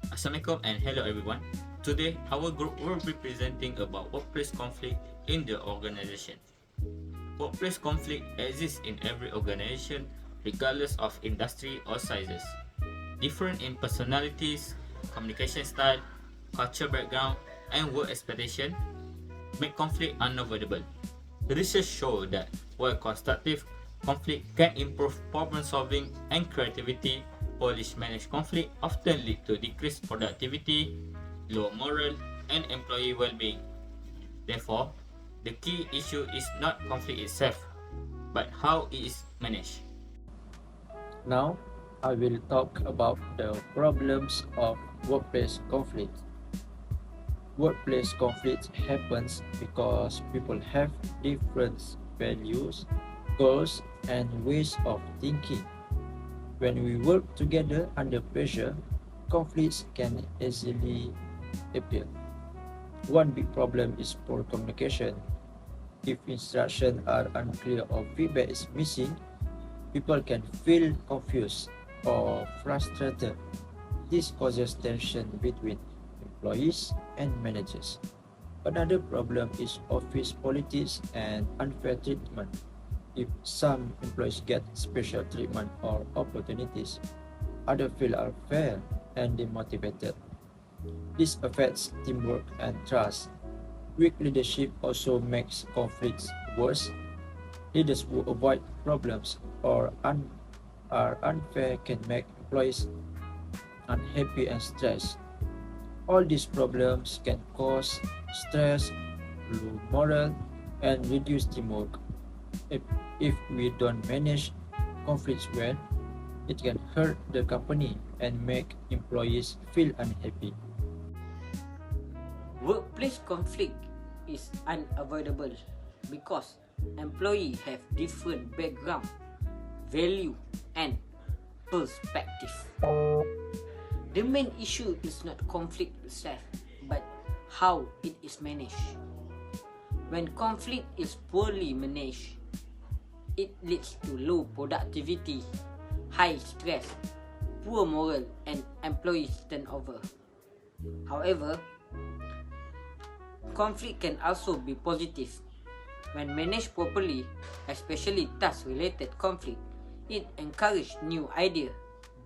Assalamualaikum and hello everyone. Today, our group will be presenting about workplace conflict in the organization. Workplace conflict exists in every organization, regardless of industry or sizes. Different in personalities, communication style, culture background, and work expectation make conflict unavoidable. Research show that while constructive conflict can improve problem solving and creativity, poorly managed conflict often lead to decreased productivity, low morale, and employee well-being. Therefore, the key issue is not conflict itself, but how it is managed. Now, I will talk about the problems of workplace conflict. Workplace conflict happens because people have different values, goals, and ways of thinking. When we work together under pressure, conflicts can easily appear. One big problem is poor communication. If instructions are unclear or feedback is missing, people can feel confused or frustrated. This causes tension between employees and managers. Another problem is office politics and unfair treatment. If some employees get special treatment or opportunities, others feel unfair and demotivated. This affects teamwork and trust. Weak leadership also makes conflicts worse. Leaders who avoid problems or are unfair can make employees unhappy and stressed. All these problems can cause stress, low morale, and reduce teamwork. If, if we don't manage conflicts well, it can hurt the company and make employees feel unhappy. Workplace conflict is unavoidable because employees have different background, value, and perspective. The main issue is not conflict itself, but how it is managed. When conflict is poorly managed, it leads to low productivity, high stress, poor morale, and employee turnover. However, conflict can also be positive. When managed properly, especially task-related conflict, it encourages new ideas,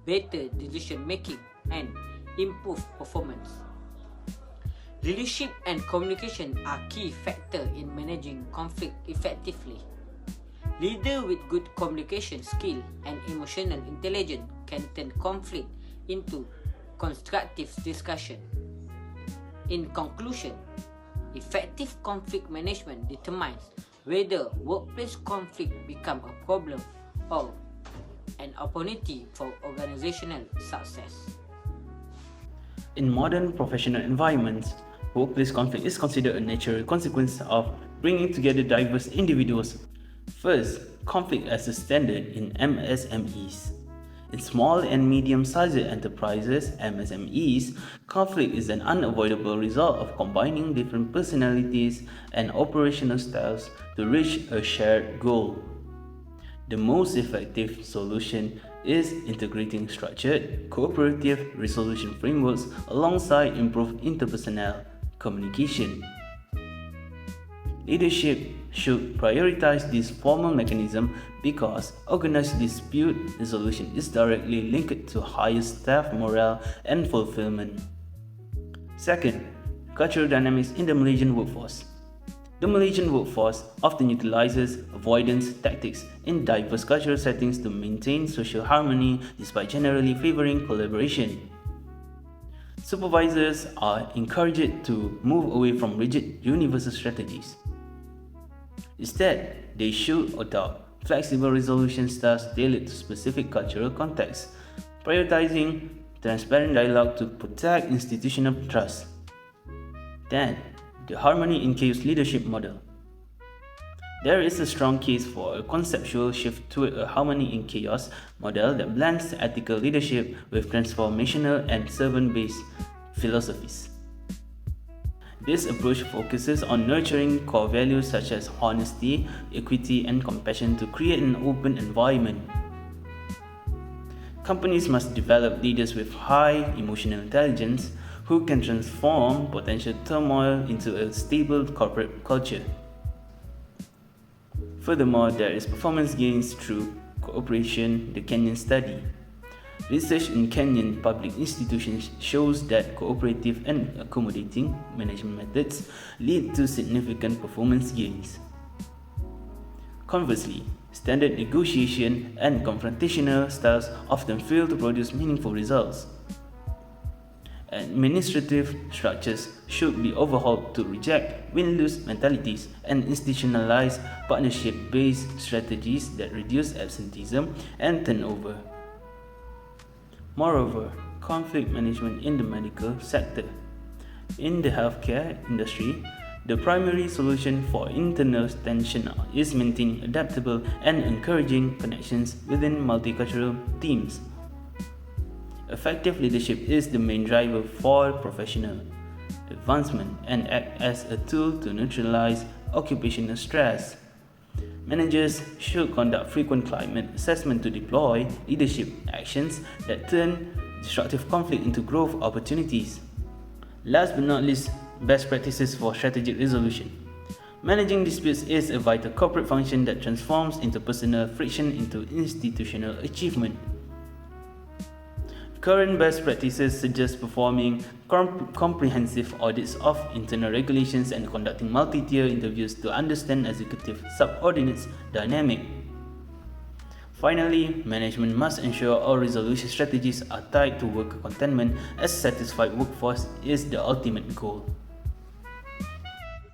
better decision making, and improved performance. Leadership and communication are key factors in managing conflict effectively. Leaders with good communication skill and emotional intelligence can turn conflict into constructive discussion. In conclusion, effective conflict management determines whether workplace conflict become a problem or an opportunity for organizational success. In modern professional environments, workplace conflict is considered a natural consequence of bringing together diverse individuals. First, conflict as a standard in MSMEs. In small and medium-sized enterprises (MSMEs), conflict is an unavoidable result of combining different personalities and operational styles to reach a shared goal. The most effective solution is integrating structured, cooperative resolution frameworks alongside improved interpersonal communication. Leadership should prioritize this formal mechanism because organized dispute resolution is directly linked to higher staff morale and fulfillment. Second, cultural dynamics in the Malaysian workforce. The Malaysian workforce often utilizes avoidance tactics in diverse cultural settings to maintain social harmony despite generally favoring collaboration. Supervisors are encouraged to move away from rigid universal strategies. Instead, they should adopt flexible resolution styles tailored to specific cultural contexts, prioritizing transparent dialogue to protect institutional trust. Then, the harmony in chaos leadership model. There is a strong case for a conceptual shift toward a harmony in chaos model that blends ethical leadership with transformational and servant-based philosophies. This approach focuses on nurturing core values such as honesty, equity, and compassion to create an open environment. Companies must develop leaders with high emotional intelligence who can transform potential turmoil into a stable corporate culture. Furthermore, there is performance gains through cooperation, the Kenyan study. Research in Kenyan public institutions shows that cooperative and accommodating management methods lead to significant performance gains. Conversely, standard negotiation and confrontational styles often fail to produce meaningful results. Administrative structures should be overhauled to reject win-lose mentalities and institutionalize partnership-based strategies that reduce absenteeism and turnover. Moreover, conflict management in the medical sector. In the healthcare industry, the primary solution for internal tension is maintaining adaptable and encouraging connections within multicultural teams. Effective leadership is the main driver for professional advancement and acts as a tool to neutralize occupational stress. Managers should conduct frequent climate assessment to deploy leadership actions that turn destructive conflict into growth opportunities. Last but not least, best practices for strategic resolution. Managing disputes is a vital corporate function that transforms interpersonal friction into institutional achievement. Current best practices suggest performing comprehensive audits of internal regulations and conducting multi-tier interviews to understand executive subordinates' dynamic. Finally, management must ensure all resolution strategies are tied to worker contentment, as satisfied workforce is the ultimate goal.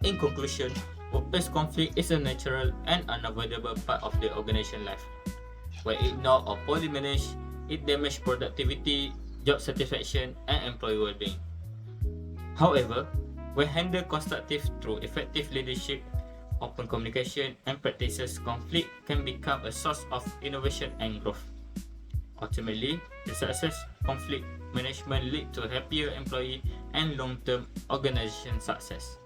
In conclusion, workplace conflict is a natural and unavoidable part of the organization life. When ignored or poorly managed, it damages productivity, job satisfaction, and employee well-being. However, when handled constructive through effective leadership, open communication, and practices, conflict can become a source of innovation and growth. Ultimately, the success conflict management lead to happier employee and long-term organization success.